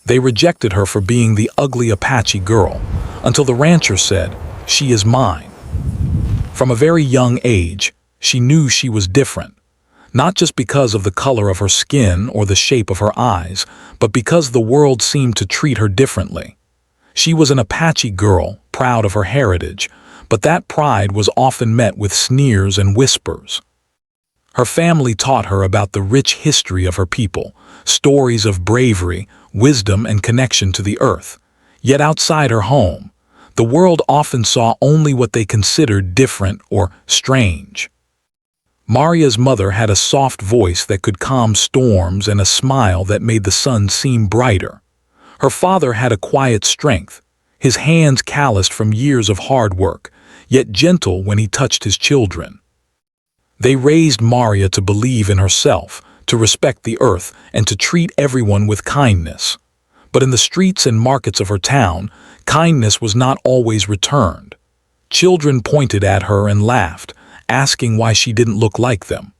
They rejected her for being the ugly Apache girl, until the rancher said, "She is mine." From a very young age, she knew she was different, not just because of the color of her skin or the shape of her eyes, but because the world seemed to treat her differently. She was an Apache girl, proud of her heritage, but that pride was often met with sneers and whispers. Her family taught her about the rich history of her people, stories of bravery, wisdom, and connection to the earth. Yet outside her home, the world often saw only what they considered different or strange. Maria's mother had a soft voice that could calm storms and a smile that made the sun seem brighter. Her father had a quiet strength, his hands calloused from years of hard work, yet gentle when he touched his children. They raised Maria to believe in herself, to respect the earth, and to treat everyone with kindness. But in the streets and markets of her town, kindness was not always returned. Children pointed at her and laughed, asking why she didn't look like them.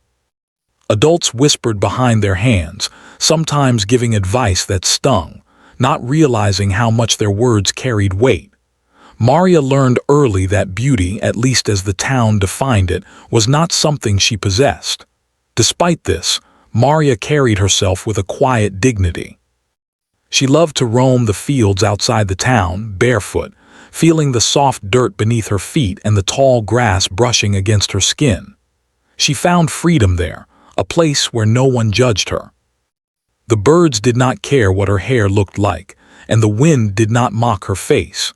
Adults whispered behind their hands, sometimes giving advice that stung, not realizing how much their words carried weight. Maria learned early that beauty, at least as the town defined it, was not something she possessed. Despite this, Maria carried herself with a quiet dignity. She loved to roam the fields outside the town, barefoot, feeling the soft dirt beneath her feet and the tall grass brushing against her skin. She found freedom there, a place where no one judged her. The birds did not care what her hair looked like, and the wind did not mock her face.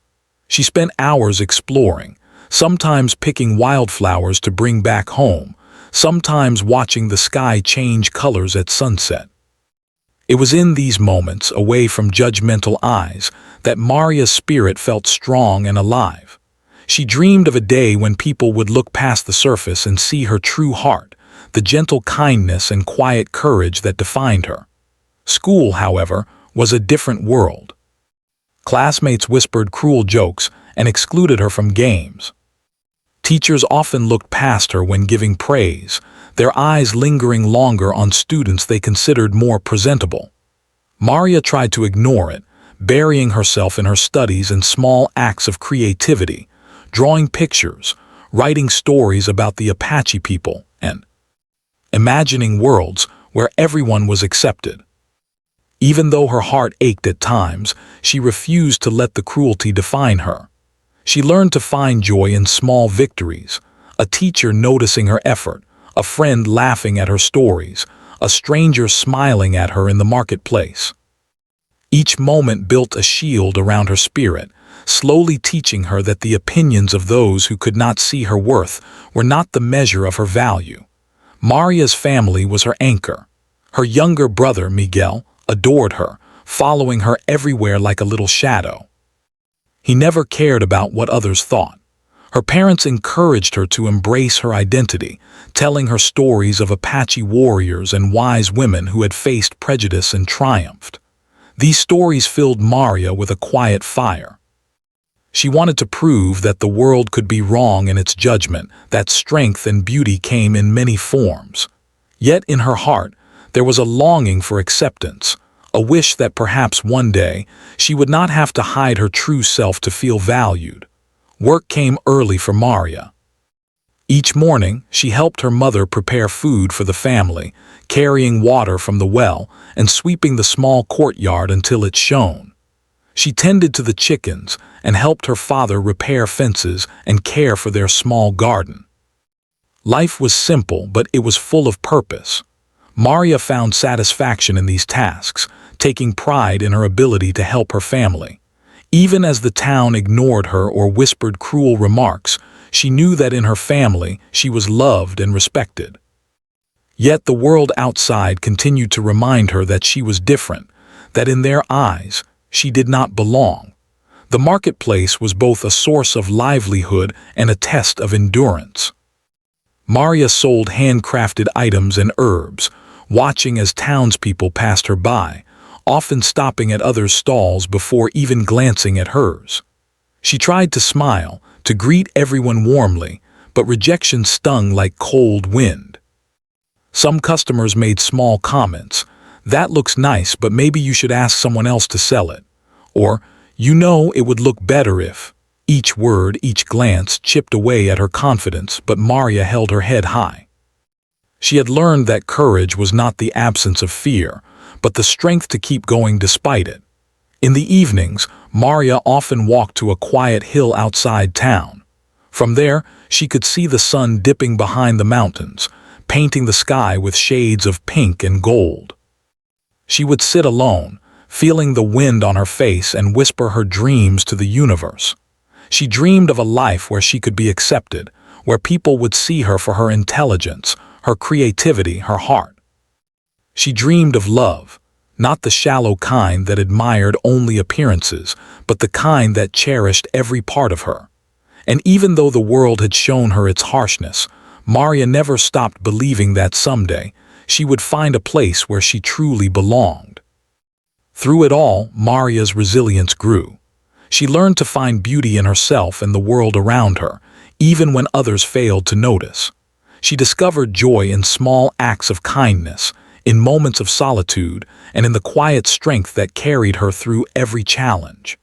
She spent hours exploring, sometimes picking wildflowers to bring back home, sometimes watching the sky change colors at sunset. It was in these moments, away from judgmental eyes, that Maria's spirit felt strong and alive. She dreamed of a day when people would look past the surface and see her true heart, the gentle kindness and quiet courage that defined her. School, however, was a different world. Classmates whispered cruel jokes and excluded her from games. Teachers often looked past her when giving praise, their eyes lingering longer on students they considered more presentable. Maria tried to ignore it, burying herself in her studies and small acts of creativity, drawing pictures, writing stories about the Apache people, and imagining worlds where everyone was accepted. Even though her heart ached at times, she refused to let the cruelty define her. She learned to find joy in small victories, a teacher noticing her effort, a friend laughing at her stories, a stranger smiling at her in the marketplace. Each moment built a shield around her spirit, slowly teaching her that the opinions of those who could not see her worth were not the measure of her value. Maria's family was her anchor. Her younger brother, Miguel, adored her, following her everywhere like a little shadow. He never cared about what others thought. Her parents encouraged her to embrace her identity, telling her stories of Apache warriors and wise women who had faced prejudice and triumphed. These stories filled Maria with a quiet fire. She wanted to prove that the world could be wrong in its judgment, that strength and beauty came in many forms. Yet in her heart, there was a longing for acceptance, a wish that perhaps one day she would not have to hide her true self to feel valued. Work came early for Maria. Each morning, she helped her mother prepare food for the family, carrying water from the well and sweeping the small courtyard until it shone. She tended to the chickens and helped her father repair fences and care for their small garden. Life was simple, but it was full of purpose. Maria found satisfaction in these tasks, taking pride in her ability to help her family. Even as the town ignored her or whispered cruel remarks, she knew that in her family she was loved and respected. Yet the world outside continued to remind her that she was different, that in their eyes she did not belong. The marketplace was both a source of livelihood and a test of endurance. Maria sold handcrafted items and herbs, watching as townspeople passed her by, often stopping at others' stalls before even glancing at hers. She tried to smile, to greet everyone warmly, but rejection stung like cold wind. Some customers made small comments, "That looks nice, but maybe you should ask someone else to sell it." Or, "You know, it would look better if—" Each word, each glance chipped away at her confidence, but Maria held her head high. She had learned that courage was not the absence of fear, but the strength to keep going despite it. In the evenings, Maria often walked to a quiet hill outside town. From there, she could see the sun dipping behind the mountains, painting the sky with shades of pink and gold. She would sit alone, feeling the wind on her face, and whisper her dreams to the universe. She dreamed of a life where she could be accepted, where people would see her for her intelligence, her creativity, her heart. She dreamed of love, not the shallow kind that admired only appearances, but the kind that cherished every part of her. And even though the world had shown her its harshness, Maria never stopped believing that someday she would find a place where she truly belonged. Through it all, Maria's resilience grew. She learned to find beauty in herself and the world around her, even when others failed to notice. She discovered joy in small acts of kindness, in moments of solitude, and in the quiet strength that carried her through every challenge.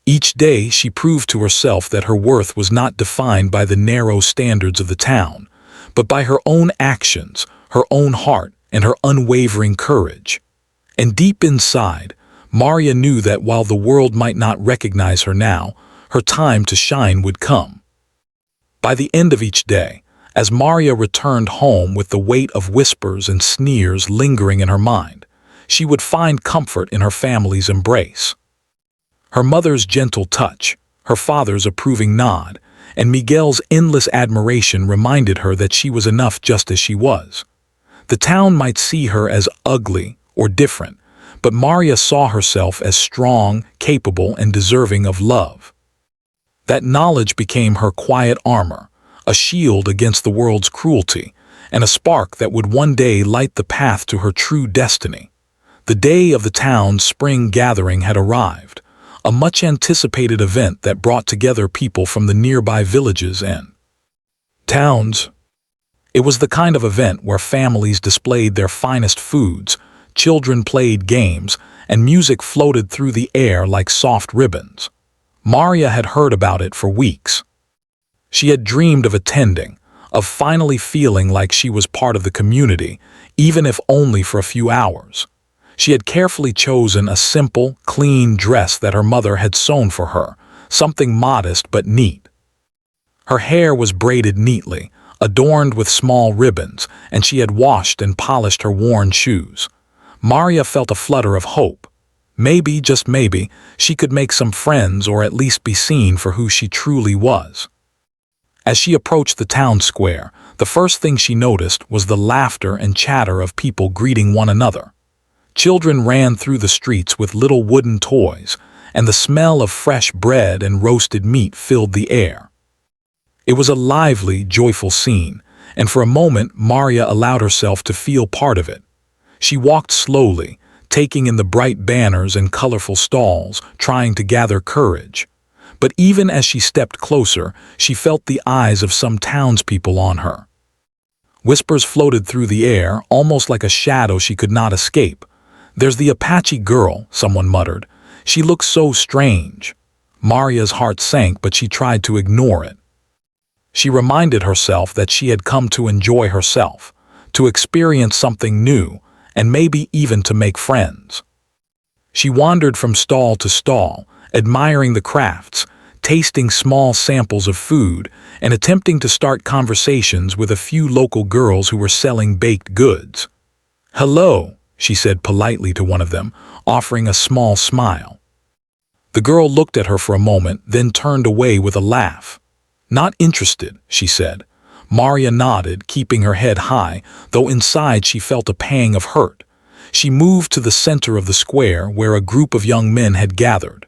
Each day she proved to herself that her worth was not defined by the narrow standards of the town, but by her own actions, her own heart, and her unwavering courage. And deep inside, Maria knew that while the world might not recognize her now, her time to shine would come. By the end of each day, as Maria returned home with the weight of whispers and sneers lingering in her mind, she would find comfort in her family's embrace. Her mother's gentle touch, her father's approving nod, and Miguel's endless admiration reminded her that she was enough just as she was. The town might see her as ugly or different, but Maria saw herself as strong, capable, and deserving of love. That knowledge became her quiet armor, a shield against the world's cruelty, and a spark that would one day light the path to her true destiny. The day of the town's spring gathering had arrived, a much-anticipated event that brought together people from the nearby villages and towns. It was the kind of event where families displayed their finest foods, children played games, and music floated through the air like soft ribbons. Maria had heard about it for weeks. She had dreamed of attending, of finally feeling like she was part of the community, even if only for a few hours. She had carefully chosen a simple, clean dress that her mother had sewn for her, something modest but neat. Her hair was braided neatly, adorned with small ribbons, and she had washed and polished her worn shoes. Maria felt a flutter of hope. Maybe, just maybe, she could make some friends or at least be seen for who she truly was. As she approached the town square, the first thing she noticed was the laughter and chatter of people greeting one another. Children ran through the streets with little wooden toys, and the smell of fresh bread and roasted meat filled the air. It was a lively, joyful scene, and for a moment Maria allowed herself to feel part of it. She walked slowly, taking in the bright banners and colorful stalls, trying to gather courage. But even as she stepped closer, she felt the eyes of some townspeople on her. Whispers floated through the air, almost like a shadow she could not escape. "There's the Apache girl," someone muttered. "She looks so strange." Maria's heart sank, but she tried to ignore it. She reminded herself that she had come to enjoy herself, to experience something new, and maybe even to make friends. She wandered from stall to stall, admiring the crafts, tasting small samples of food, and attempting to start conversations with a few local girls who were selling baked goods. "Hello," she said politely to one of them, offering a small smile. The girl looked at her for a moment, then turned away with a laugh. "Not interested," she said. Maria nodded, keeping her head high, though inside she felt a pang of hurt. She moved to the center of the square where a group of young men had gathered.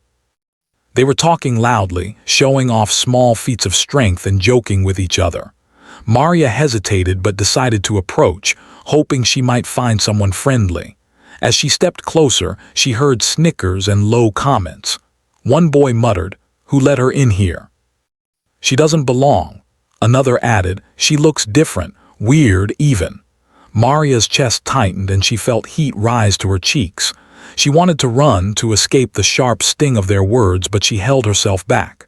They were talking loudly, showing off small feats of strength and joking with each other. Maria hesitated but decided to approach, hoping she might find someone friendly. As she stepped closer, she heard snickers and low comments. One boy muttered, "Who let her in here?" "She doesn't belong." Another added, "She looks different, weird even." Maria's chest tightened and she felt heat rise to her cheeks. She wanted to run to escape the sharp sting of their words, but she held herself back.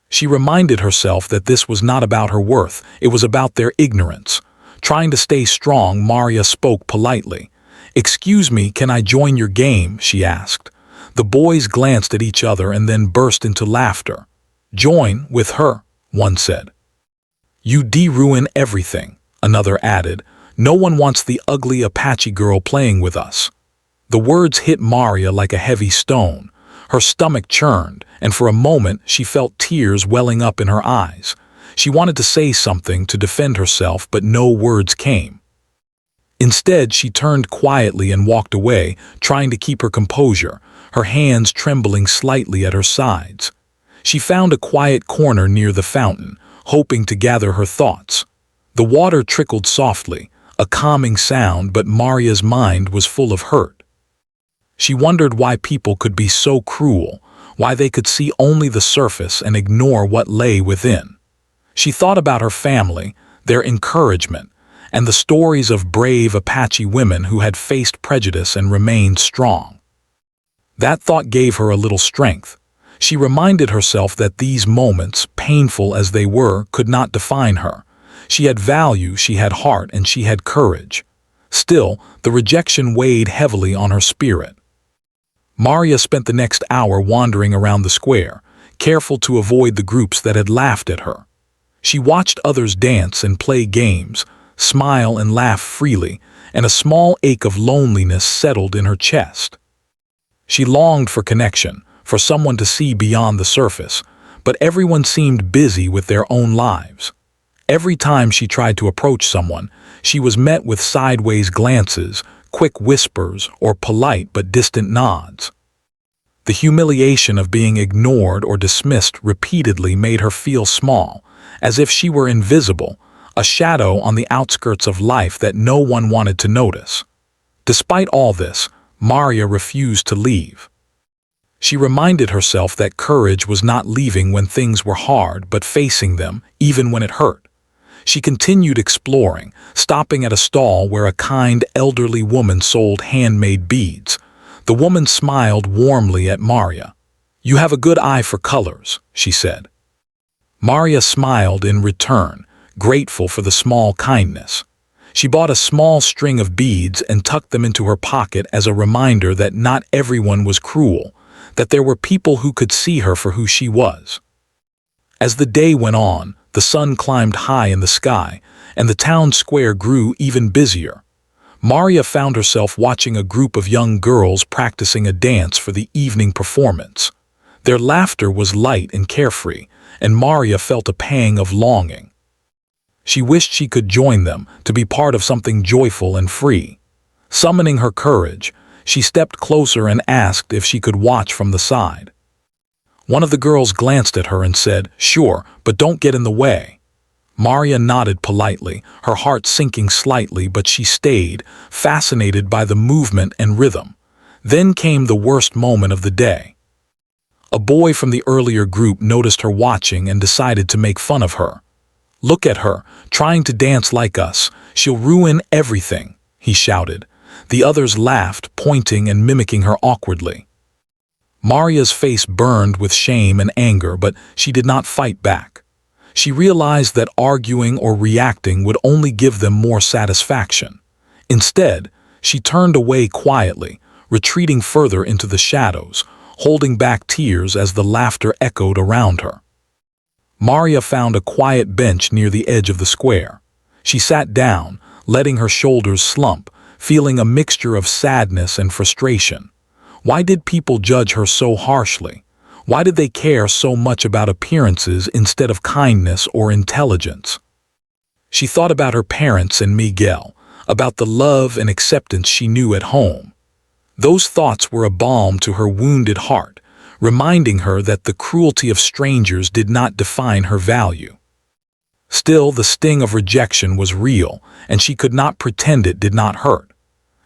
She reminded herself that this was not about her worth, it was about their ignorance. Trying to stay strong, Maria spoke politely. "Excuse me, can I join your game?" she asked. The boys glanced at each other and then burst into laughter. "Join with her," one said. "You ruin everything," another added. "No one wants the ugly Apache girl playing with us." The words hit Maria like a heavy stone. Her stomach churned, and for a moment she felt tears welling up in her eyes. She wanted to say something to defend herself, but no words came. Instead, she turned quietly and walked away, trying to keep her composure, her hands trembling slightly at her sides. She found a quiet corner near the fountain, hoping to gather her thoughts. The water trickled softly, a calming sound, but Maria's mind was full of hurt. She wondered why people could be so cruel, why they could see only the surface and ignore what lay within. She thought about her family, their encouragement, and the stories of brave Apache women who had faced prejudice and remained strong. That thought gave her a little strength. She reminded herself that these moments, painful as they were, could not define her. She had value, she had heart, and she had courage. Still, the rejection weighed heavily on her spirit. Maria spent the next hour wandering around the square, careful to avoid the groups that had laughed at her. She watched others dance and play games, smile and laugh freely, and a small ache of loneliness settled in her chest. She longed for connection, for someone to see beyond the surface, but everyone seemed busy with their own lives. Every time she tried to approach someone, she was met with sideways glances, quick whispers, or polite but distant nods. The humiliation of being ignored or dismissed repeatedly made her feel small, as if she were invisible, a shadow on the outskirts of life that no one wanted to notice. Despite all this, Maria refused to leave. She reminded herself that courage was not leaving when things were hard, but facing them, even when it hurt. She continued exploring, stopping at a stall where a kind elderly woman sold handmade beads. The woman smiled warmly at Maria. "You have a good eye for colors," she said. Maria smiled in return, grateful for the small kindness. She bought a small string of beads and tucked them into her pocket as a reminder that not everyone was cruel, that there were people who could see her for who she was. As the day went on, the sun climbed high in the sky, and the town square grew even busier. Maria found herself watching a group of young girls practicing a dance for the evening performance. Their laughter was light and carefree, and Maria felt a pang of longing. She wished she could join them, to be part of something joyful and free. Summoning her courage, she stepped closer and asked if she could watch from the side. One of the girls glanced at her and said, "Sure, but don't get in the way." Maria nodded politely, her heart sinking slightly, but she stayed, fascinated by the movement and rhythm. Then came the worst moment of the day. A boy from the earlier group noticed her watching and decided to make fun of her. "Look at her, trying to dance like us. She'll ruin everything," he shouted. The others laughed, pointing and mimicking her awkwardly. Maria's face burned with shame and anger, but she did not fight back. She realized that arguing or reacting would only give them more satisfaction. Instead, she turned away quietly, retreating further into the shadows, holding back tears as the laughter echoed around her. Maria found a quiet bench near the edge of the square. She sat down, letting her shoulders slump, feeling a mixture of sadness and frustration. Why did people judge her so harshly? Why did they care so much about appearances instead of kindness or intelligence? She thought about her parents and Miguel, about the love and acceptance she knew at home. Those thoughts were a balm to her wounded heart, reminding her that the cruelty of strangers did not define her value. Still, the sting of rejection was real, and she could not pretend it did not hurt.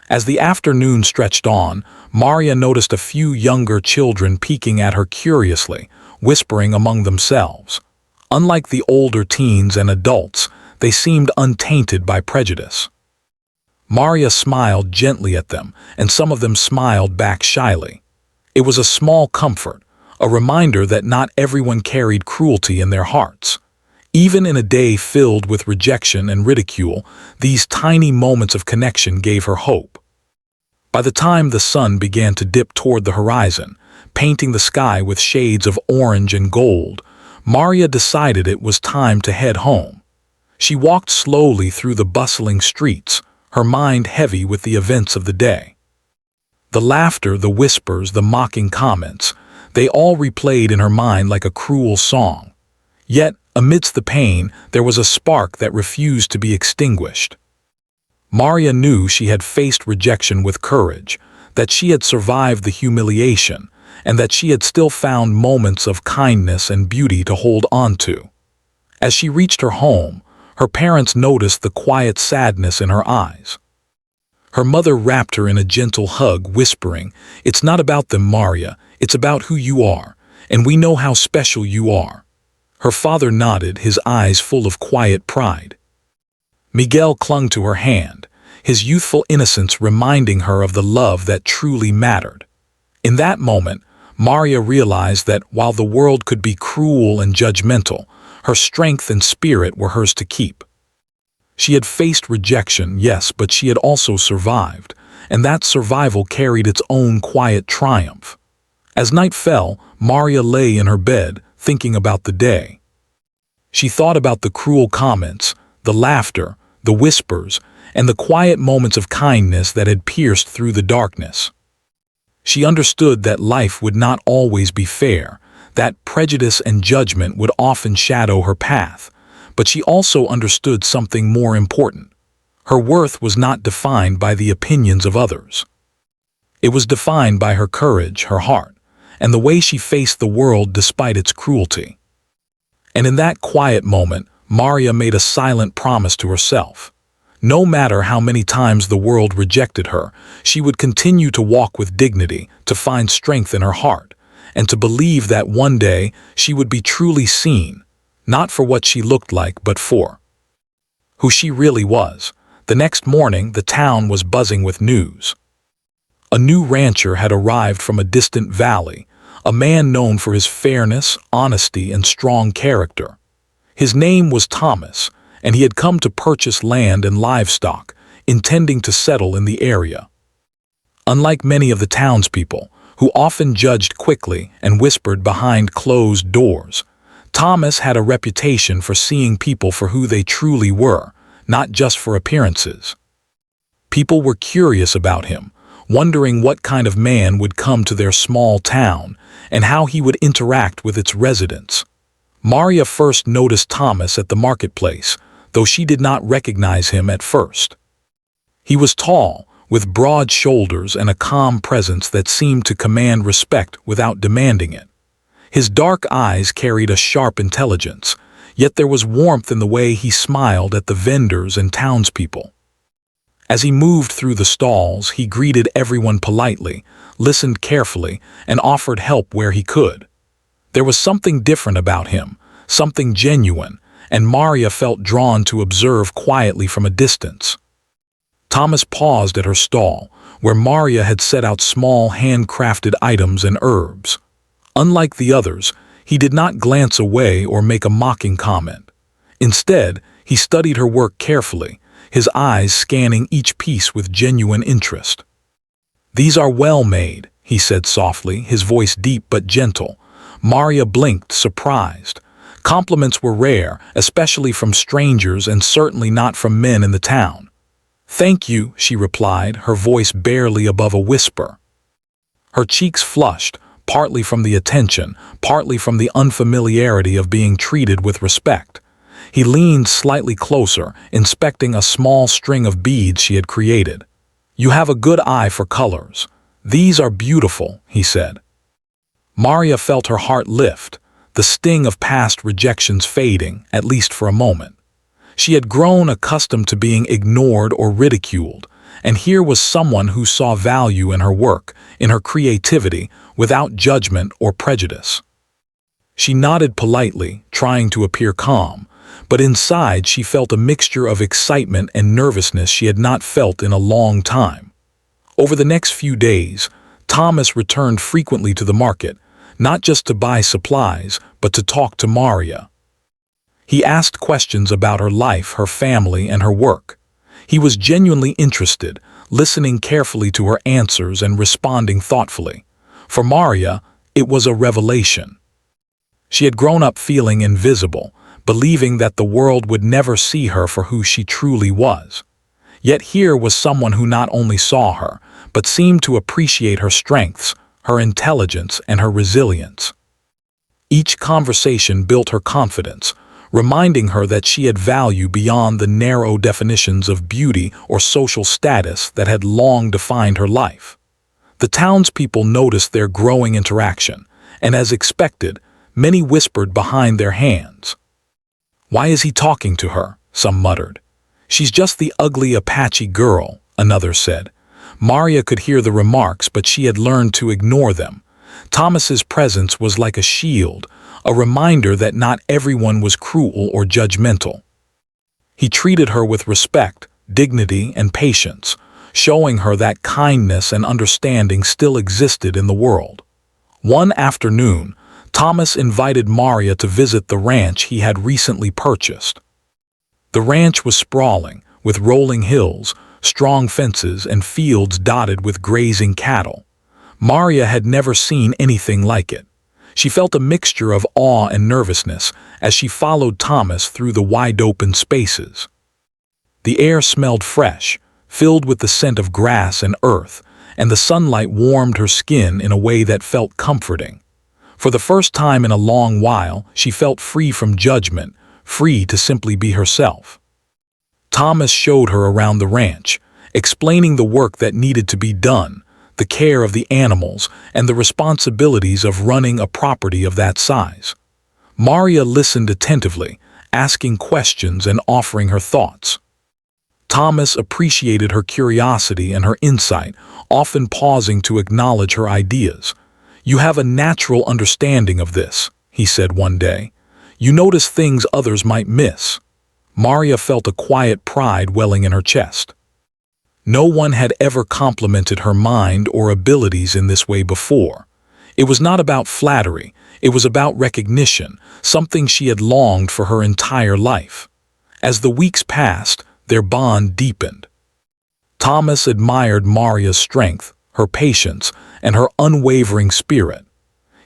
As the afternoon stretched on, Maria noticed a few younger children peeking at her curiously, whispering among themselves. Unlike the older teens and adults, they seemed untainted by prejudice. Maria smiled gently at them, and some of them smiled back shyly. It was a small comfort, a reminder that not everyone carried cruelty in their hearts. Even in a day filled with rejection and ridicule, these tiny moments of connection gave her hope. By the time the sun began to dip toward the horizon, painting the sky with shades of orange and gold, Maria decided it was time to head home. She walked slowly through the bustling streets, her mind heavy with the events of the day. The laughter, the whispers, the mocking comments, they all replayed in her mind like a cruel song. Yet, amidst the pain, there was a spark that refused to be extinguished. Maria knew she had faced rejection with courage, that she had survived the humiliation, and that she had still found moments of kindness and beauty to hold on to. As she reached her home, her parents noticed the quiet sadness in her eyes. Her mother wrapped her in a gentle hug, whispering, "It's not about them, Maria, it's about who you are, and we know how special you are." Her father nodded, his eyes full of quiet pride. Miguel clung to her hand, his youthful innocence reminding her of the love that truly mattered. In that moment, Maria realized that while the world could be cruel and judgmental, her strength and spirit were hers to keep. She had faced rejection, yes, but she had also survived, and that survival carried its own quiet triumph. As night fell, Maria lay in her bed, thinking about the day. She thought about the cruel comments, the laughter, the whispers, and the quiet moments of kindness that had pierced through the darkness. She understood that life would not always be fair, that prejudice and judgment would often shadow her path, but she also understood something more important. Her worth was not defined by the opinions of others. It was defined by her courage, her heart, and the way she faced the world despite its cruelty. And in that quiet moment, Maria made a silent promise to herself. No matter how many times the world rejected her, she would continue to walk with dignity, to find strength in her heart, and to believe that one day she would be truly seen, not for what she looked like, but for who she really was. The next morning, the town was buzzing with news. A new rancher had arrived from a distant valley, a man known for his fairness, honesty, and strong character. His name was Thomas, and he had come to purchase land and livestock, intending to settle in the area. Unlike many of the townspeople, who often judged quickly and whispered behind closed doors, Thomas had a reputation for seeing people for who they truly were, not just for appearances. People were curious about him, wondering what kind of man would come to their small town and how he would interact with its residents. Maria first noticed Thomas at the marketplace, though she did not recognize him at first. He was tall, with broad shoulders and a calm presence that seemed to command respect without demanding it. His dark eyes carried a sharp intelligence, yet there was warmth in the way he smiled at the vendors and townspeople. As he moved through the stalls, he greeted everyone politely, listened carefully, and offered help where he could. There was something different about him, something genuine, and Maria felt drawn to observe quietly from a distance. Thomas paused at her stall, where Maria had set out small handcrafted items and herbs. Unlike the others, he did not glance away or make a mocking comment. Instead, he studied her work carefully, his eyes scanning each piece with genuine interest. "These are well made," he said softly, his voice deep but gentle. Maria blinked, surprised. Compliments were rare, especially from strangers and certainly not from men in the town. "Thank you," she replied, her voice barely above a whisper. Her cheeks flushed, partly from the attention, partly from the unfamiliarity of being treated with respect. He leaned slightly closer, inspecting a small string of beads she had created. "You have a good eye for colors. These are beautiful," he said. Maria felt her heart lift, the sting of past rejections fading, at least for a moment. She had grown accustomed to being ignored or ridiculed, and here was someone who saw value in her work, in her creativity, without judgment or prejudice. She nodded politely, trying to appear calm, but inside she felt a mixture of excitement and nervousness she had not felt in a long time. Over the next few days, Thomas returned frequently to the market, not just to buy supplies, but to talk to Maria. He asked questions about her life, her family, and her work. He was genuinely interested, listening carefully to her answers and responding thoughtfully. For Maria, it was a revelation. She had grown up feeling invisible, believing that the world would never see her for who she truly was. Yet here was someone who not only saw her, but seemed to appreciate her strengths, her intelligence, and her resilience. Each conversation built her confidence, reminding her that she had value beyond the narrow definitions of beauty or social status that had long defined her life. The townspeople noticed their growing interaction, and as expected, many whispered behind their hands. "Why is he talking to her?" some muttered. "She's just the ugly Apache girl," another said. Maria could hear the remarks, but she had learned to ignore them. Thomas's presence was like a shield, a reminder that not everyone was cruel or judgmental. He treated her with respect, dignity, and patience, showing her that kindness and understanding still existed in the world. One afternoon, Thomas invited Maria to visit the ranch he had recently purchased. The ranch was sprawling, with rolling hills, strong fences, and fields dotted with grazing cattle. Maria had never seen anything like it. She felt a mixture of awe and nervousness as she followed Thomas through the wide-open spaces. The air smelled fresh, filled with the scent of grass and earth, and the sunlight warmed her skin in a way that felt comforting. For the first time in a long while, she felt free from judgment, free to simply be herself. Thomas showed her around the ranch, explaining the work that needed to be done, the care of the animals, and the responsibilities of running a property of that size. Maria listened attentively, asking questions and offering her thoughts. Thomas appreciated her curiosity and her insight, often pausing to acknowledge her ideas. "You have a natural understanding of this," he said one day. "You notice things others might miss." Maria felt a quiet pride welling in her chest. No one had ever complimented her mind or abilities in this way before. It was not about flattery, it was about recognition, something she had longed for her entire life. As the weeks passed, their bond deepened. Thomas admired Maria's strength, her patience, and her unwavering spirit.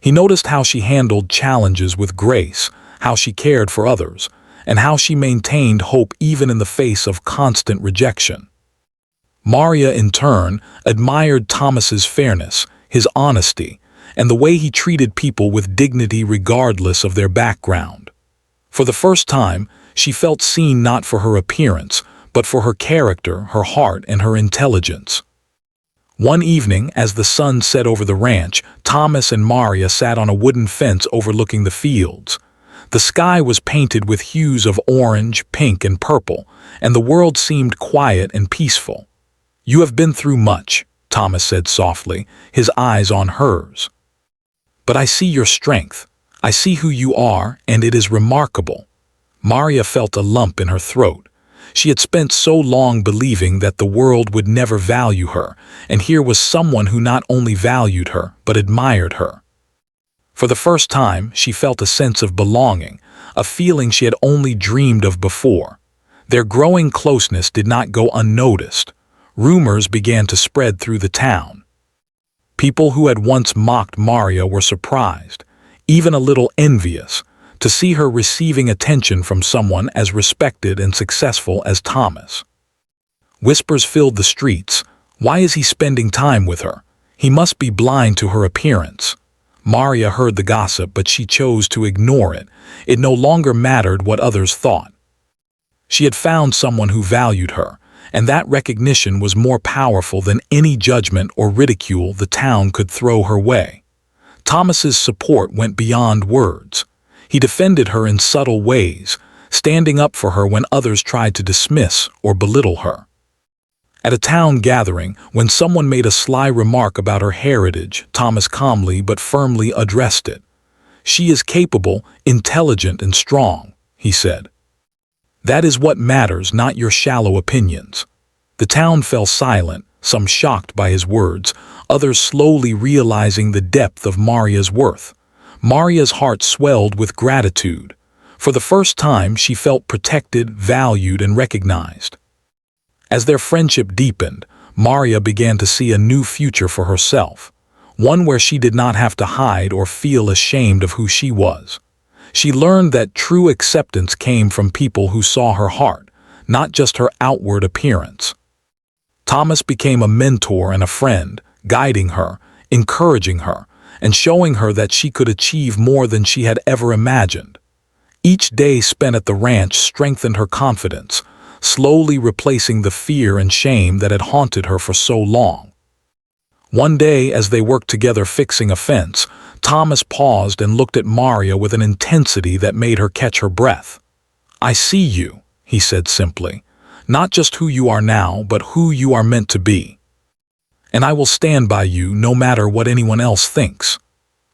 He noticed how she handled challenges with grace, how she cared for others, and how she maintained hope even in the face of constant rejection. Maria, in turn, admired Thomas's fairness, his honesty, and the way he treated people with dignity regardless of their background. For the first time, she felt seen not for her appearance, but for her character, her heart, and her intelligence. One evening, as the sun set over the ranch, Thomas and Maria sat on a wooden fence overlooking the fields. The sky was painted with hues of orange, pink, and purple, and the world seemed quiet and peaceful. "You have been through much," Thomas said softly, his eyes on hers. "But I see your strength. I see who you are, and it is remarkable." Maria felt a lump in her throat. She had spent so long believing that the world would never value her, and here was someone who not only valued her, but admired her. For the first time, she felt a sense of belonging, a feeling she had only dreamed of before. Their growing closeness did not go unnoticed. Rumors began to spread through the town. People who had once mocked Maria were surprised, even a little envious, to see her receiving attention from someone as respected and successful as Thomas. Whispers filled the streets. "Why is he spending time with her? He must be blind to her appearance." Maria heard the gossip, but she chose to ignore it. It no longer mattered what others thought. She had found someone who valued her, and that recognition was more powerful than any judgment or ridicule the town could throw her way. Thomas's support went beyond words. He defended her in subtle ways, standing up for her when others tried to dismiss or belittle her. At a town gathering, when someone made a sly remark about her heritage, Thomas calmly but firmly addressed it. "She is capable, intelligent, and strong," he said. That is what matters, not your shallow opinions." The town fell silent, some shocked by his words, others slowly realizing the depth of Maria's worth. Maria's heart swelled with gratitude. For the first time, she felt protected, valued, and recognized. As their friendship deepened, Maria began to see a new future for herself, one where she did not have to hide or feel ashamed of who she was. She learned that true acceptance came from people who saw her heart, not just her outward appearance. Thomas became a mentor and a friend, guiding her, encouraging her, and showing her that she could achieve more than she had ever imagined. Each day spent at the ranch strengthened her confidence, slowly replacing the fear and shame that had haunted her for so long. One day, as they worked together fixing a fence, Thomas paused and looked at Maria with an intensity that made her catch her breath. "I see you," he said simply, "not just who you are now, but who you are meant to be. And I will stand by you no matter what anyone else thinks."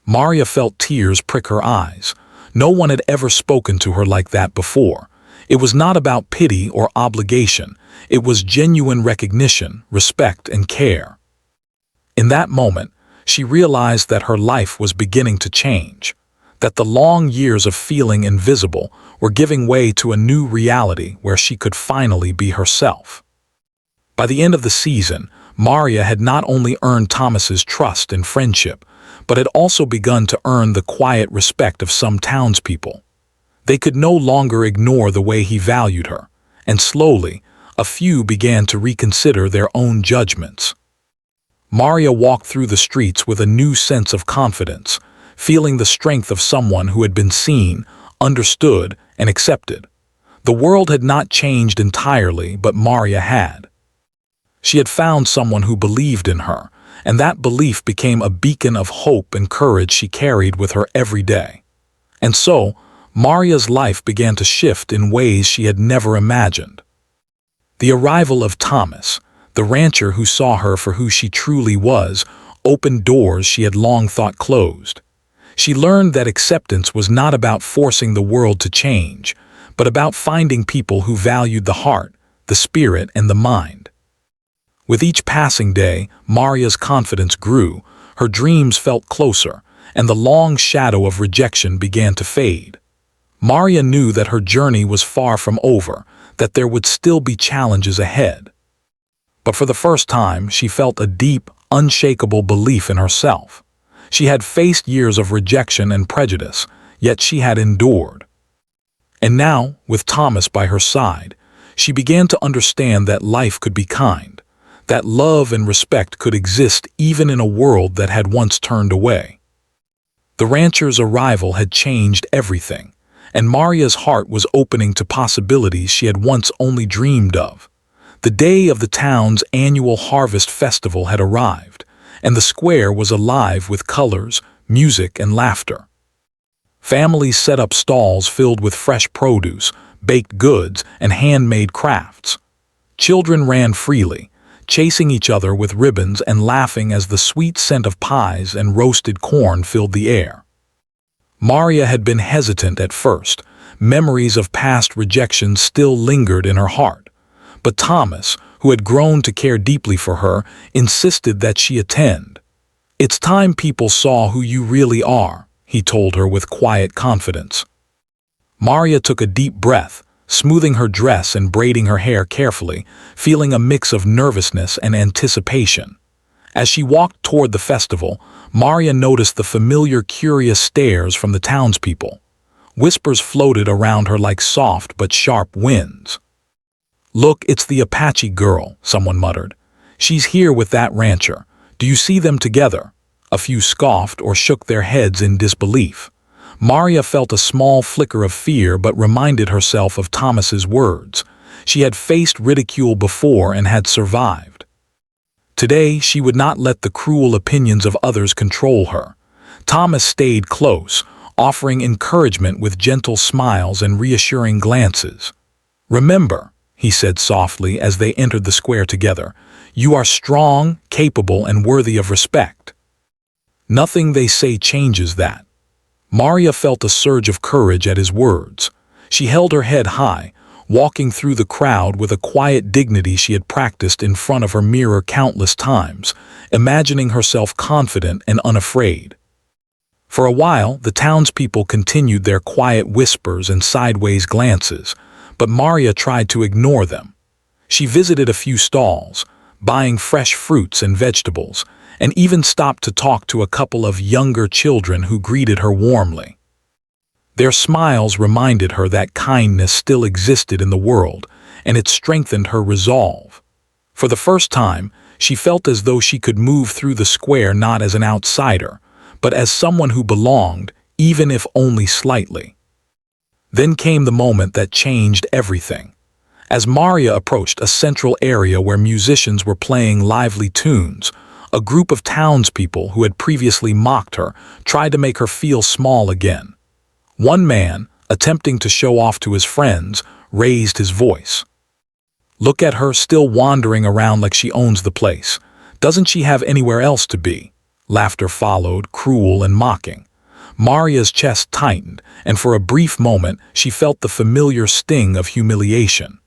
Maria felt tears prick her eyes. No one had ever spoken to her like that before. It was not about pity or obligation. It was genuine recognition, respect, and care. In that moment, she realized that her life was beginning to change, that the long years of feeling invisible were giving way to a new reality where she could finally be herself. By the end of the season, Maria had not only earned Thomas's trust and friendship, but had also begun to earn the quiet respect of some townspeople. They could no longer ignore the way he valued her, and slowly, a few began to reconsider their own judgments. Maria walked through the streets with a new sense of confidence, feeling the strength of someone who had been seen, understood, and accepted. The world had not changed entirely, but Maria had. She had found someone who believed in her, and that belief became a beacon of hope and courage she carried with her every day. And so, Maria's life began to shift in ways she had never imagined. The arrival of Thomas, the rancher who saw her for who she truly was, opened doors she had long thought closed. She learned that acceptance was not about forcing the world to change, but about finding people who valued the heart, the spirit, and the mind. With each passing day, Maria's confidence grew, her dreams felt closer, and the long shadow of rejection began to fade. Maria knew that her journey was far from over, that there would still be challenges ahead. But for the first time, she felt a deep, unshakable belief in herself. She had faced years of rejection and prejudice, yet she had endured. And now, with Thomas by her side, she began to understand that life could be kind, that love and respect could exist even in a world that had once turned away. The rancher's arrival had changed everything, and Maria's heart was opening to possibilities she had once only dreamed of. The day of the town's annual harvest festival had arrived, and the square was alive with colors, music, and laughter. Families set up stalls filled with fresh produce, baked goods, and handmade crafts. Children ran freely, chasing each other with ribbons and laughing as the sweet scent of pies and roasted corn filled the air. Maria had been hesitant at first. Memories of past rejection still lingered in her heart. But Thomas, who had grown to care deeply for her, insisted that she attend. "It's time people saw who you really are," he told her with quiet confidence. Maria took a deep breath, smoothing her dress and braiding her hair carefully, feeling a mix of nervousness and anticipation. As she walked toward the festival, Maria noticed the familiar, curious stares from the townspeople. Whispers floated around her like soft but sharp winds. "Look, it's the Apache girl," someone muttered. "She's here with that rancher. Do you see them together?" A few scoffed or shook their heads in disbelief. Maria felt a small flicker of fear but reminded herself of Thomas's words. She had faced ridicule before and had survived. Today, she would not let the cruel opinions of others control her. Thomas stayed close, offering encouragement with gentle smiles and reassuring glances. "Remember," he said softly as they entered the square together, "you are strong, capable, and worthy of respect. Nothing they say changes that." Maria felt a surge of courage at his words. She held her head high, walking through the crowd with a quiet dignity she had practiced in front of her mirror countless times, imagining herself confident and unafraid. For a while, the townspeople continued their quiet whispers and sideways glances, but Maria tried to ignore them. She visited a few stalls, buying fresh fruits and vegetables, and even stopped to talk to a couple of younger children who greeted her warmly. Their smiles reminded her that kindness still existed in the world, and it strengthened her resolve. For the first time, she felt as though she could move through the square not as an outsider, but as someone who belonged, even if only slightly. Then came the moment that changed everything. As Maria approached a central area where musicians were playing lively tunes, a group of townspeople who had previously mocked her tried to make her feel small again. One man, attempting to show off to his friends, raised his voice. "Look at her still wandering around like she owns the place. Doesn't she have anywhere else to be?" Laughter followed, cruel and mocking. Maria's chest tightened, and for a brief moment she felt the familiar sting of humiliation.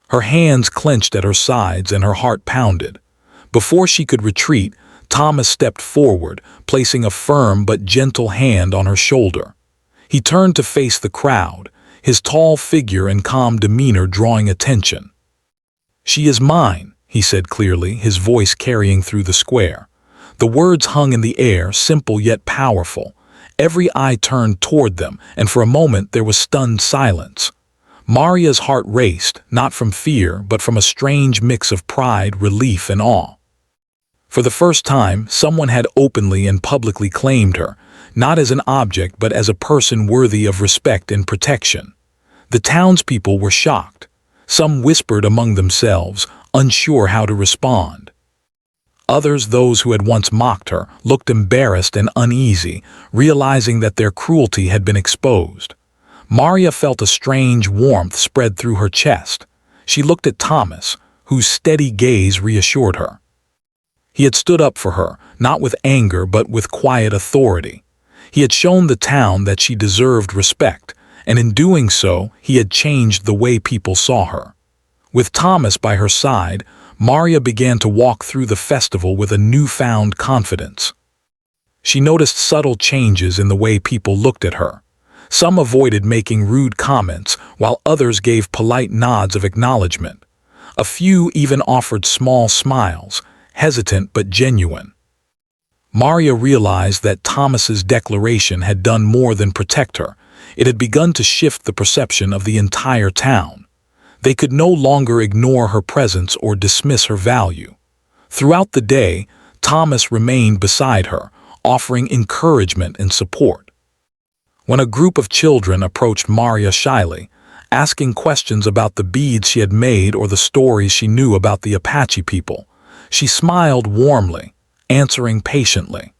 Her hands clenched at her sides and her heart pounded. Before she could retreat, Thomas stepped forward, placing a firm but gentle hand on her shoulder. He turned to face the crowd, his tall figure and calm demeanor drawing attention. "She is mine," he said clearly, his voice carrying through the square. The words hung in the air, simple yet powerful. Every eye turned toward them, and for a moment there was stunned silence. Maria's heart raced, not from fear, but from a strange mix of pride, relief, and awe. For the first time, someone had openly and publicly claimed her, not as an object but as a person worthy of respect and protection. The townspeople were shocked. Some whispered among themselves, unsure how to respond. Others, those who had once mocked her, looked embarrassed and uneasy, realizing that their cruelty had been exposed. Maria felt a strange warmth spread through her chest. She looked at Thomas, whose steady gaze reassured her. He had stood up for her, not with anger but with quiet authority. He had shown the town that she deserved respect, and in doing so, he had changed the way people saw her. With Thomas by her side, Maria began to walk through the festival with a newfound confidence. She noticed subtle changes in the way people looked at her. Some avoided making rude comments, while others gave polite nods of acknowledgement. A few even offered small smiles, hesitant but genuine. Maria realized that Thomas's declaration had done more than protect her. It had begun to shift the perception of the entire town. They could no longer ignore her presence or dismiss her value. Throughout the day, Thomas remained beside her, offering encouragement and support. When a group of children approached Maria shyly, asking questions about the beads she had made or the stories she knew about the Apache people, she smiled warmly, answering patiently.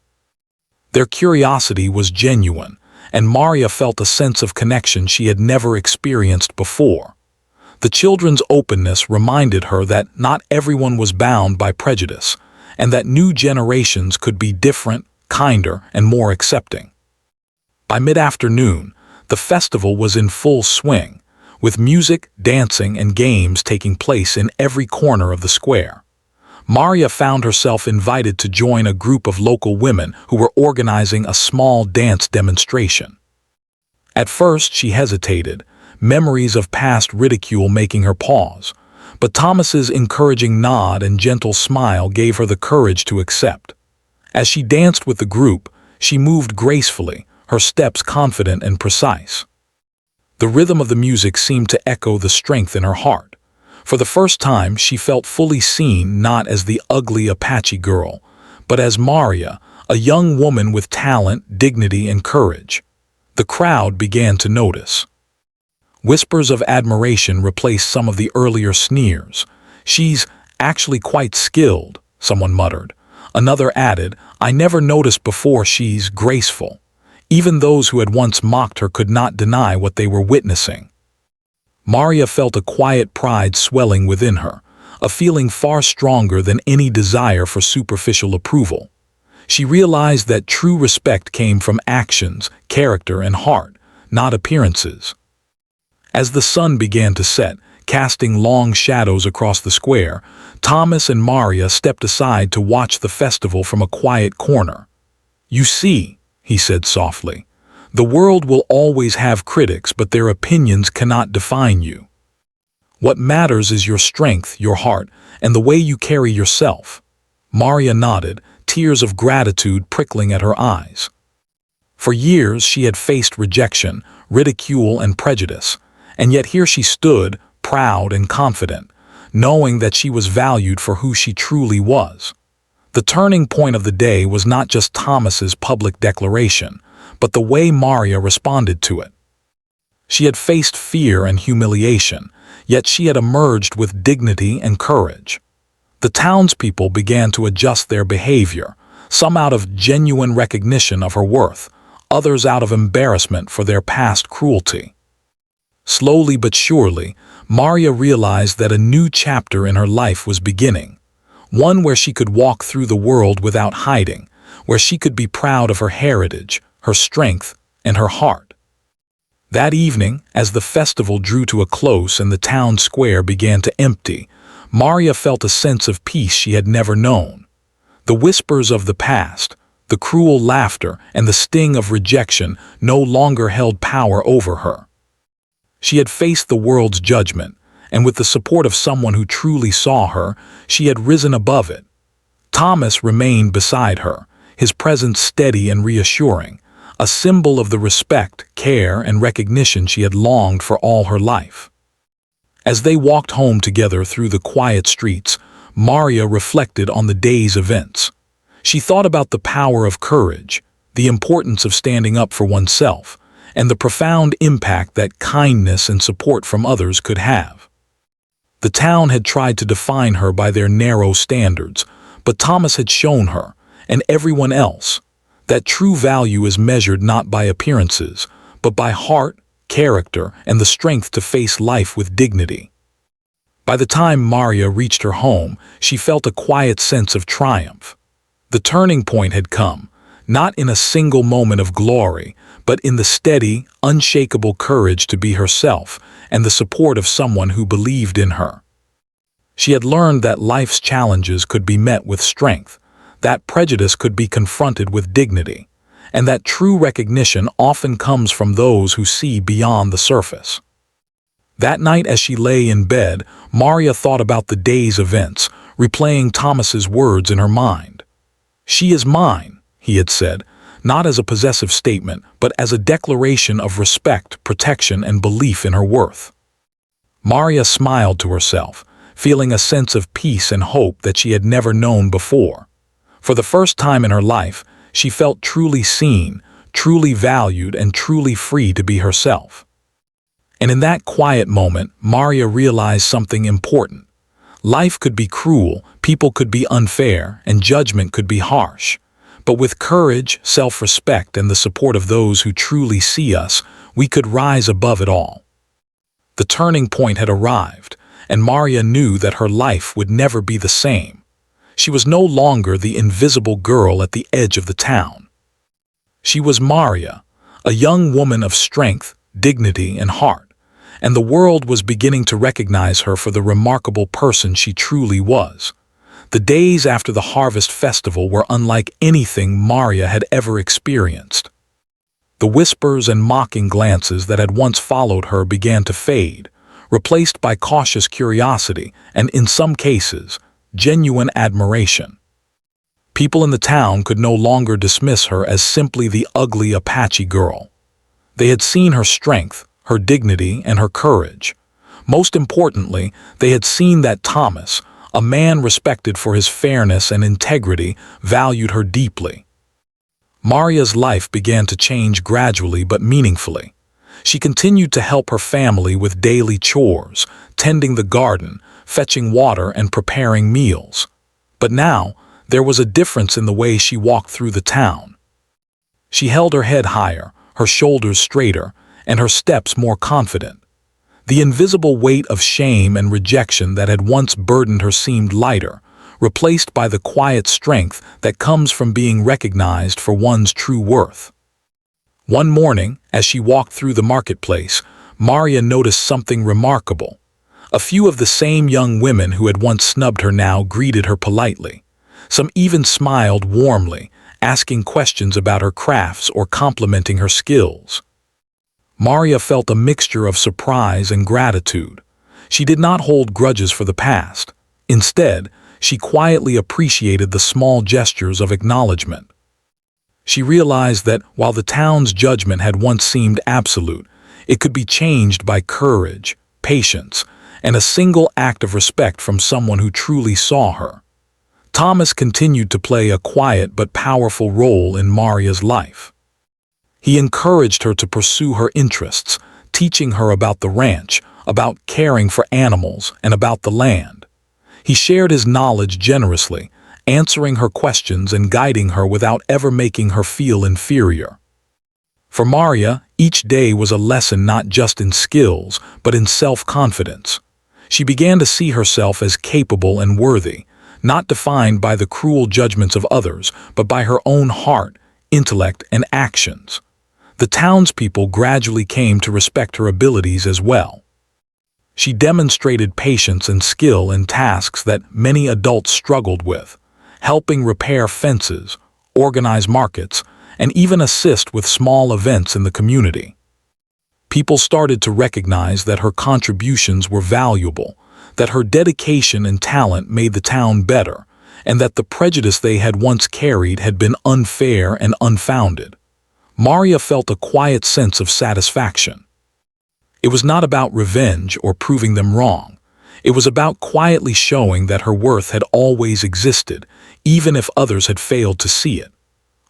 Their curiosity was genuine, and Maria felt a sense of connection she had never experienced before. The children's openness reminded her that not everyone was bound by prejudice, and that new generations could be different, kinder, and more accepting. By mid-afternoon, the festival was in full swing, with music, dancing, and games taking place in every corner of the square. Maria found herself invited to join a group of local women who were organizing a small dance demonstration. At first she hesitated, memories of past ridicule making her pause, but Thomas's encouraging nod and gentle smile gave her the courage to accept. As she danced with the group, she moved gracefully, her steps confident and precise. The rhythm of the music seemed to echo the strength in her heart. For the first time, she felt fully seen not as the ugly Apache girl, but as Maria, a young woman with talent, dignity, and courage. The crowd began to notice. Whispers of admiration replaced some of the earlier sneers. "She's actually quite skilled," someone muttered. Another added, "I never noticed before she's graceful." Even those who had once mocked her could not deny what they were witnessing. Maria felt a quiet pride swelling within her, a feeling far stronger than any desire for superficial approval. She realized that true respect came from actions, character, and heart, not appearances. As the sun began to set, casting long shadows across the square, Thomas and Maria stepped aside to watch the festival from a quiet corner. "You see," he said softly, "the world will always have critics, but their opinions cannot define you. What matters is your strength, your heart, and the way you carry yourself." Maria nodded, tears of gratitude prickling at her eyes. For years she had faced rejection, ridicule, and prejudice, and yet here she stood, proud and confident, knowing that she was valued for who she truly was. The turning point of the day was not just Thomas's public declaration, but the way Maria responded to it. She had faced fear and humiliation, yet she had emerged with dignity and courage. The townspeople began to adjust their behavior, some out of genuine recognition of her worth, others out of embarrassment for their past cruelty. Slowly but surely, Maria realized that a new chapter in her life was beginning, one where she could walk through the world without hiding, where she could be proud of her heritage, her strength, and her heart. That evening, as the festival drew to a close and the town square began to empty, Maria felt a sense of peace she had never known. The whispers of the past, the cruel laughter, and the sting of rejection no longer held power over her. She had faced the world's judgment, and with the support of someone who truly saw her, she had risen above it. Thomas remained beside her, his presence steady and reassuring, a symbol of the respect, care, and recognition she had longed for all her life. As they walked home together through the quiet streets, Maria reflected on the day's events. She thought about the power of courage, the importance of standing up for oneself, and the profound impact that kindness and support from others could have. The town had tried to define her by their narrow standards, but Thomas had shown her, and everyone else, that true value is measured not by appearances, but by heart, character, and the strength to face life with dignity. By the time Maria reached her home, she felt a quiet sense of triumph. The turning point had come, not in a single moment of glory, but in the steady, unshakable courage to be herself and the support of someone who believed in her. She had learned that life's challenges could be met with strength, that prejudice could be confronted with dignity, and that true recognition often comes from those who see beyond the surface. That night as she lay in bed, Maria thought about the day's events, replaying Thomas's words in her mind. "She is mine," he had said, not as a possessive statement, but as a declaration of respect, protection, and belief in her worth. Maria smiled to herself, feeling a sense of peace and hope that she had never known before. For the first time in her life, she felt truly seen, truly valued, and truly free to be herself. And in that quiet moment, Maria realized something important. Life could be cruel, people could be unfair, and judgment could be harsh. But with courage, self-respect, and the support of those who truly see us, we could rise above it all. The turning point had arrived, and Maria knew that her life would never be the same. She was no longer the invisible girl at the edge of the town. She was Maria, a young woman of strength, dignity, and heart, and the world was beginning to recognize her for the remarkable person she truly was. The days after the harvest festival were unlike anything Maria had ever experienced. The whispers and mocking glances that had once followed her began to fade, replaced by cautious curiosity and, in some cases, genuine admiration. People in the town could no longer dismiss her as simply the ugly Apache girl. They had seen her strength, her dignity, and her courage. Most importantly, they had seen that Thomas, a man respected for his fairness and integrity, valued her deeply. Maria's life began to change gradually but meaningfully. She continued to help her family with daily chores, tending the garden, fetching water, and preparing meals. But now, there was a difference in the way she walked through the town. She held her head higher, her shoulders straighter, and her steps more confident. The invisible weight of shame and rejection that had once burdened her seemed lighter, replaced by the quiet strength that comes from being recognized for one's true worth. One morning, as she walked through the marketplace, Maria noticed something remarkable. A few of the same young women who had once snubbed her now greeted her politely. Some even smiled warmly, asking questions about her crafts or complimenting her skills. Maria felt a mixture of surprise and gratitude. She did not hold grudges for the past. Instead, she quietly appreciated the small gestures of acknowledgement. She realized that while the town's judgment had once seemed absolute, it could be changed by courage, patience, and a single act of respect from someone who truly saw her. Thomas continued to play a quiet but powerful role in Maria's life. He encouraged her to pursue her interests, teaching her about the ranch, about caring for animals, and about the land. He shared his knowledge generously, answering her questions and guiding her without ever making her feel inferior. For Maria, each day was a lesson not just in skills, but in self-confidence. She began to see herself as capable and worthy, not defined by the cruel judgments of others, but by her own heart, intellect, and actions. The townspeople gradually came to respect her abilities as well. She demonstrated patience and skill in tasks that many adults struggled with, helping repair fences, organize markets, and even assist with small events in the community. People started to recognize that her contributions were valuable, that her dedication and talent made the town better, and that the prejudice they had once carried had been unfair and unfounded. Maria felt a quiet sense of satisfaction. It was not about revenge or proving them wrong. It was about quietly showing that her worth had always existed, even if others had failed to see it.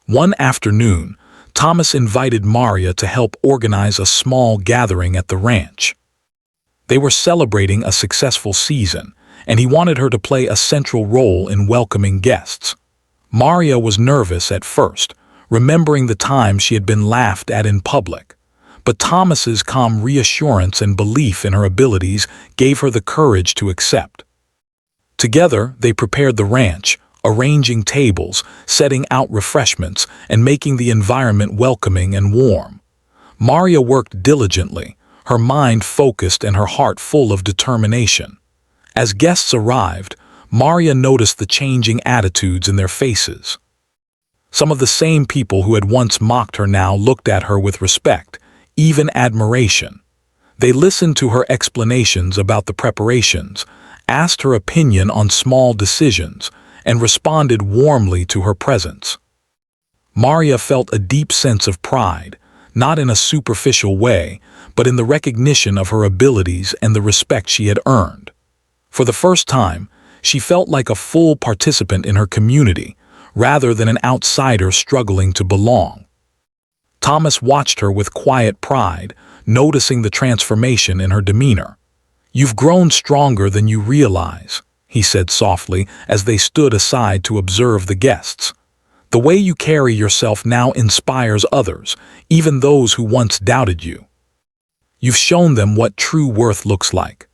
One afternoon, Thomas invited Maria to help organize a small gathering at the ranch. They were celebrating a successful season, and he wanted her to play a central role in welcoming guests. Maria was nervous at first, remembering the times she had been laughed at in public. But Thomas's calm reassurance and belief in her abilities gave her the courage to accept. Together, they prepared the ranch, arranging tables, setting out refreshments, and making the environment welcoming and warm. Maria worked diligently, her mind focused and her heart full of determination. As guests arrived, Maria noticed the changing attitudes in their faces. Some of the same people who had once mocked her now looked at her with respect, even admiration. They listened to her explanations about the preparations, asked her opinion on small decisions, and responded warmly to her presence. Maria felt a deep sense of pride, not in a superficial way, but in the recognition of her abilities and the respect she had earned. For the first time, she felt like a full participant in her community, rather than an outsider struggling to belong. Thomas watched her with quiet pride, noticing the transformation in her demeanor. "You've grown stronger than you realize," he said softly as they stood aside to observe the guests. "The way you carry yourself now inspires others, even those who once doubted you. You've shown them what true worth looks like."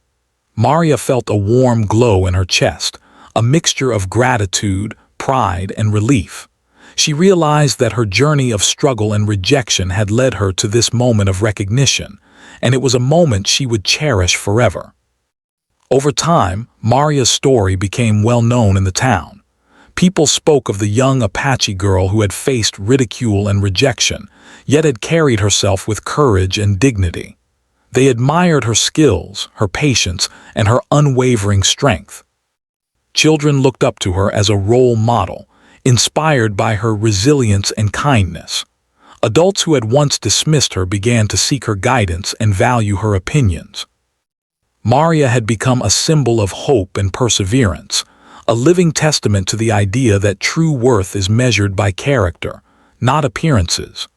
Maria felt a warm glow in her chest, a mixture of gratitude, pride, and relief. She realized that her journey of struggle and rejection had led her to this moment of recognition, and it was a moment she would cherish forever. Over time, Maria's story became well known in the town. People spoke of the young Apache girl who had faced ridicule and rejection, yet had carried herself with courage and dignity. They admired her skills, her patience, and her unwavering strength. Children looked up to her as a role model, inspired by her resilience and kindness. Adults who had once dismissed her began to seek her guidance and value her opinions. Maria had become a symbol of hope and perseverance, a living testament to the idea that true worth is measured by character, not appearances.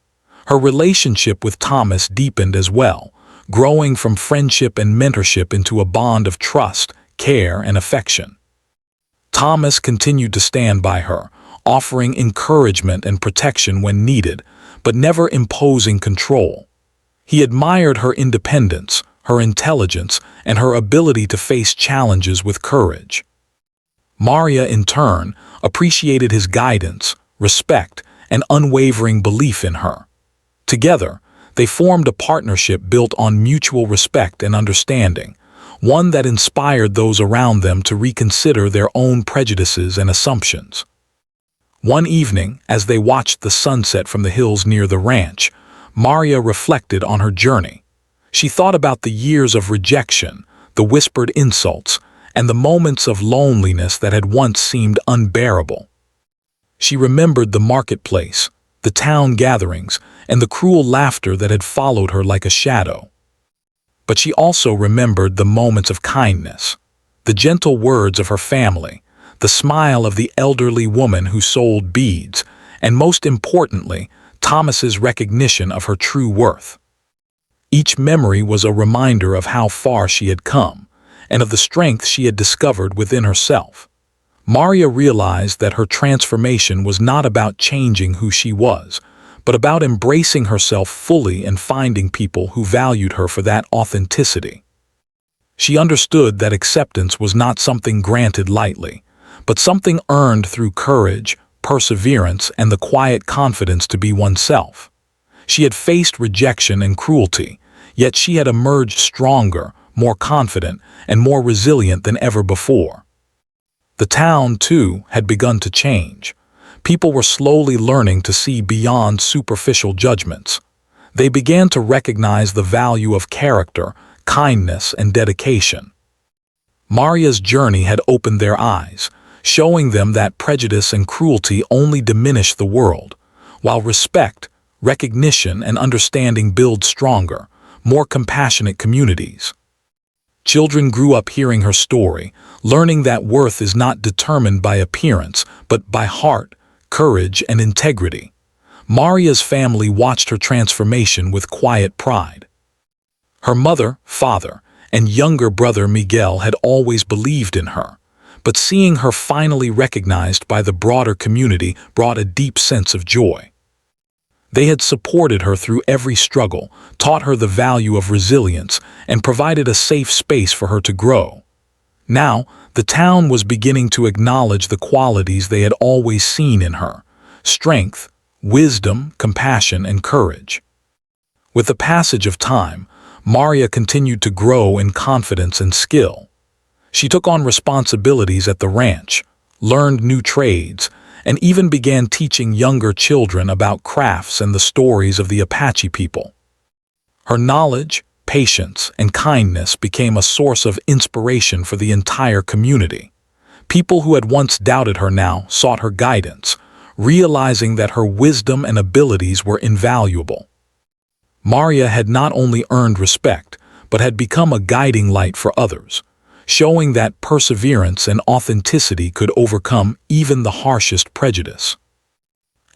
Her relationship with Thomas deepened as well, growing from friendship and mentorship into a bond of trust, care, and affection. Thomas continued to stand by her, offering encouragement and protection when needed, but never imposing control. He admired her independence, her intelligence, and her ability to face challenges with courage. Maria, in turn, appreciated his guidance, respect, and unwavering belief in her. Together, They formed a partnership built on mutual respect and understanding, one that inspired those around them to reconsider their own prejudices and assumptions. One evening, as they watched the sunset from the hills near the ranch, Maria reflected on her journey. She thought about the years of rejection, the whispered insults, and the moments of loneliness that had once seemed unbearable. She remembered the marketplace, the town gatherings, and the cruel laughter that had followed her like a shadow. But she also remembered the moments of kindness, the gentle words of her family, the smile of the elderly woman who sold beads, and most importantly, Thomas's recognition of her true worth. Each memory was a reminder of how far she had come, and of the strength she had discovered within herself. Maria realized that her transformation was not about changing who she was, but about embracing herself fully and finding people who valued her for that authenticity. She understood that acceptance was not something granted lightly, but something earned through courage, perseverance, and the quiet confidence to be oneself. She had faced rejection and cruelty, yet she had emerged stronger, more confident, and more resilient than ever before. The town, too, had begun to change. People were slowly learning to see beyond superficial judgments. They began to recognize the value of character, kindness, and dedication. Maria's journey had opened their eyes, showing them that prejudice and cruelty only diminish the world, while respect, recognition, and understanding build stronger, more compassionate communities. Children grew up hearing her story, learning that worth is not determined by appearance, but by heart, courage, and integrity. Maria's family watched her transformation with quiet pride. Her mother, father, and younger brother Miguel had always believed in her, but seeing her finally recognized by the broader community brought a deep sense of joy. They had supported her through every struggle, taught her the value of resilience, and provided a safe space for her to grow. Now, the town was beginning to acknowledge the qualities they had always seen in her: strength, wisdom, compassion, and courage. With the passage of time, Maria continued to grow in confidence and skill. She took on responsibilities at the ranch, learned new trades, and even began teaching younger children about crafts and the stories of the Apache people. Her knowledge, patience, and kindness became a source of inspiration for the entire community. People who had once doubted her now sought her guidance, realizing that her wisdom and abilities were invaluable. Maria had not only earned respect, but had become a guiding light for others, showing that perseverance and authenticity could overcome even the harshest prejudice.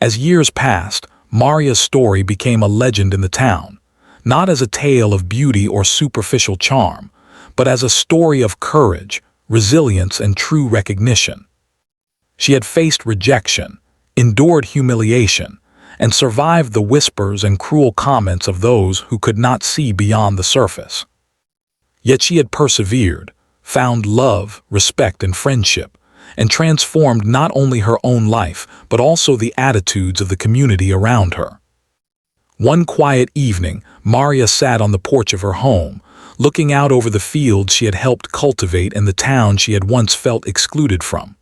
As years passed, Maria's story became a legend in the town, not as a tale of beauty or superficial charm, but as a story of courage, resilience, and true recognition. She had faced rejection, endured humiliation, and survived the whispers and cruel comments of those who could not see beyond the surface. Yet she had persevered, found love, respect, and friendship, and transformed not only her own life, but also the attitudes of the community around her. One quiet evening, Maria sat on the porch of her home, looking out over the fields she had helped cultivate and the town she had once felt excluded from.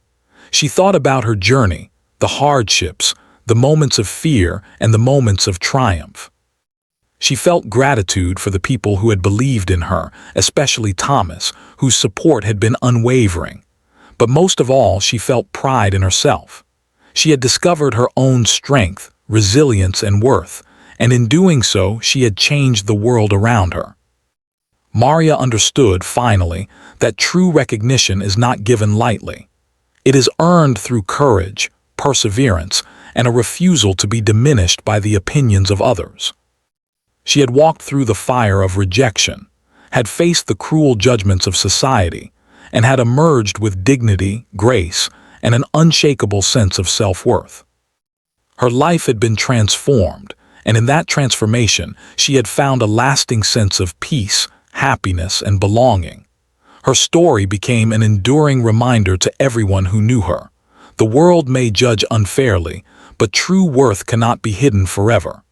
She thought about her journey, the hardships, the moments of fear, and the moments of triumph. She felt gratitude for the people who had believed in her, especially Thomas, whose support had been unwavering. But most of all, she felt pride in herself. She had discovered her own strength, resilience, and worth, and in doing so, she had changed the world around her. Maria understood, finally, that true recognition is not given lightly. It is earned through courage, perseverance, and a refusal to be diminished by the opinions of others. She had walked through the fire of rejection, had faced the cruel judgments of society, and had emerged with dignity, grace, and an unshakable sense of self-worth. Her life had been transformed, and in that transformation, she had found a lasting sense of peace, happiness, and belonging. Her story became an enduring reminder to everyone who knew her. The world may judge unfairly, but true worth cannot be hidden forever.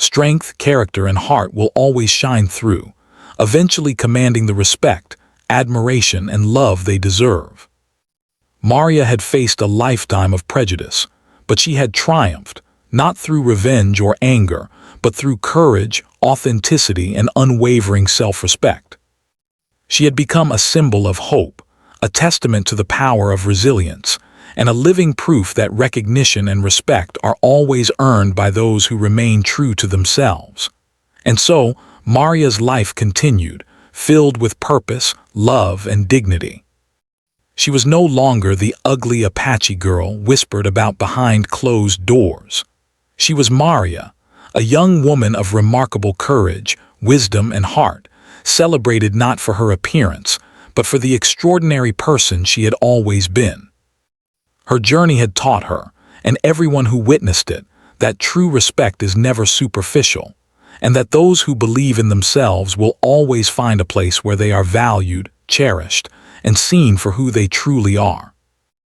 Strength, character, and heart will always shine through, eventually commanding the respect, admiration, and love they deserve. Maria had faced a lifetime of prejudice, but she had triumphed, not through revenge or anger, but through courage, authenticity, and unwavering self-respect. She had become a symbol of hope, a testament to the power of resilience, and a living proof that recognition and respect are always earned by those who remain true to themselves. And so, Maria's life continued, filled with purpose, love, and dignity. She was no longer the ugly Apache girl whispered about behind closed doors. She was Maria, a young woman of remarkable courage, wisdom, and heart, celebrated not for her appearance, but for the extraordinary person she had always been. Her journey had taught her, and everyone who witnessed it, that true respect is never superficial, and that those who believe in themselves will always find a place where they are valued, cherished, and seen for who they truly are.